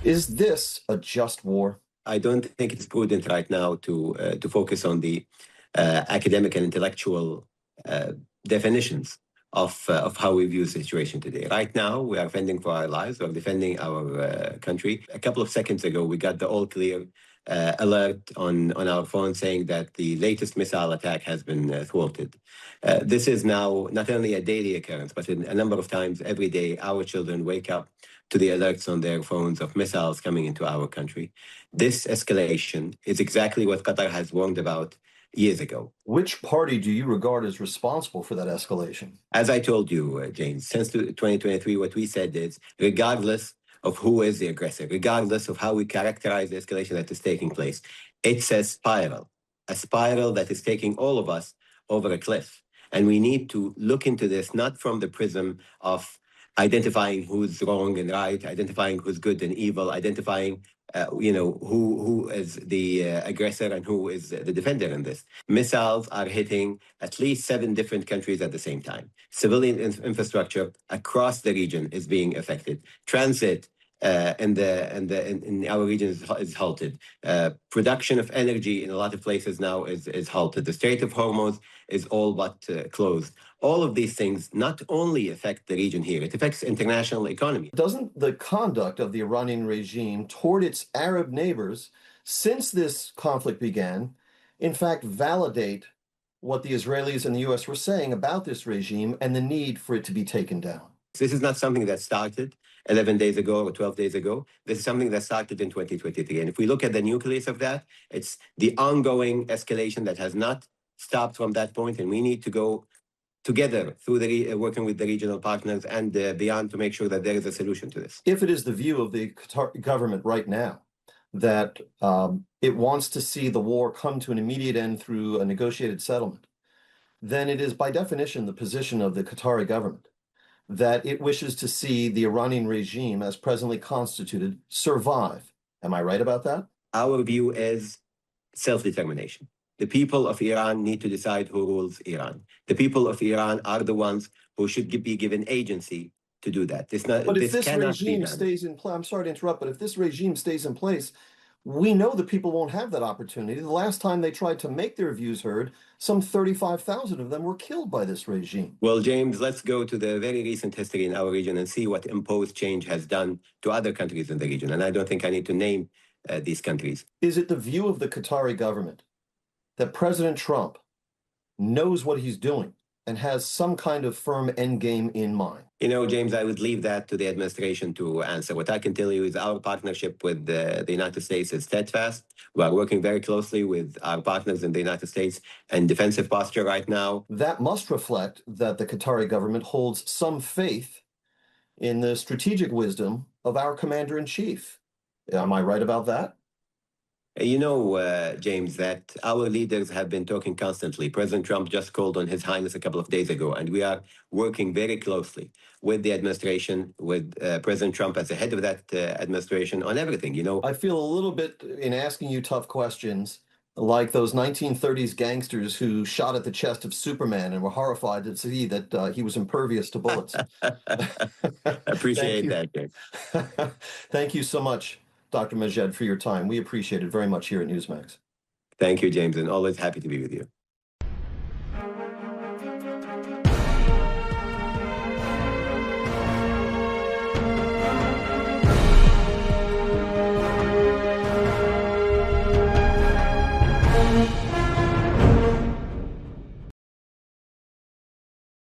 Is this a just war? I don't think it's prudent right now to focus on the academic and intellectual definitions of how we view the situation today. Right now, we are fending for our lives. We're defending our country. A couple of seconds ago, we got the all clear alert on our phone saying that the latest missile attack has been thwarted. This is now not only a daily occurrence, but a number of times every day, our children wake up to the alerts on their phones of missiles coming into our country. This escalation is exactly what Qatar has warned about years ago. Which party do you regard as responsible for that escalation? As I told you, James, since 2023, what we said is, regardless of who is the aggressor, regardless of how we characterize the escalation that is taking place, it's a spiral that is taking all of us over a cliff. And we need to look into this not from the prism of identifying who's wrong and right, identifying who's good and evil, identifying who is the aggressor and who is the defender in this. Missiles are hitting at least 7 different countries at the same time. Civilian infrastructure across the region is being affected. Transit in our region is halted. Production of energy in a lot of places now is halted. The Strait of Hormuz is all but closed. All of these things not only affect the region here, it affects international economy. Doesn't the conduct of the Iranian regime toward its Arab neighbors since this conflict began, in fact, validate what the Israelis and the U.S. were saying about this regime and the need for it to be taken down? This is not something that started 11 days ago or 12 days ago. This is something that started in 2023. And if we look at the nucleus of that, it's the ongoing escalation that has not stopped from that point, and we need to go together through working with the regional partners and beyond to make sure that there is a solution to this. If it is the view of the Qatar government right now that it wants to see the war come to an immediate end through a negotiated settlement, then it is by definition the position of the Qatari government that it wishes to see the Iranian regime as presently constituted survive. Am I right about that? Our view is self-determination. The people of Iran need to decide who rules Iran. The people of Iran are the ones who should be given agency to do that. But if this regime stays in place, I'm sorry to interrupt, but if this regime stays in place, we know the people won't have that opportunity. The last time they tried to make their views heard, some 35,000 of them were killed by this regime. Well, James, let's go to the very recent history in our region and see what imposed change has done to other countries in the region. And I don't think I need to name these countries. Is it the view of the Qatari government that President Trump knows what he's doing and has some kind of firm endgame in mind? You know, James, I would leave that to the administration to answer. What I can tell you is our partnership with the United States is steadfast. We are working very closely with our partners in the United States in defensive posture right now. That must reflect that the Qatari government holds some faith in the strategic wisdom of our commander-in-chief. Am I right about that? You know, James, that our leaders have been talking constantly. President Trump just called on His Highness a couple of days ago, and we are working very closely with the administration, with President Trump as the head of that administration on everything, you know. I feel a little bit in asking you tough questions, like those 1930s gangsters who shot at the chest of Superman and were horrified to see that he was impervious to bullets. Appreciate that, James. Thank you so much, Dr. Majed, for your time. We appreciate it very much here at Newsmax. Thank you, James, and always happy to be with you.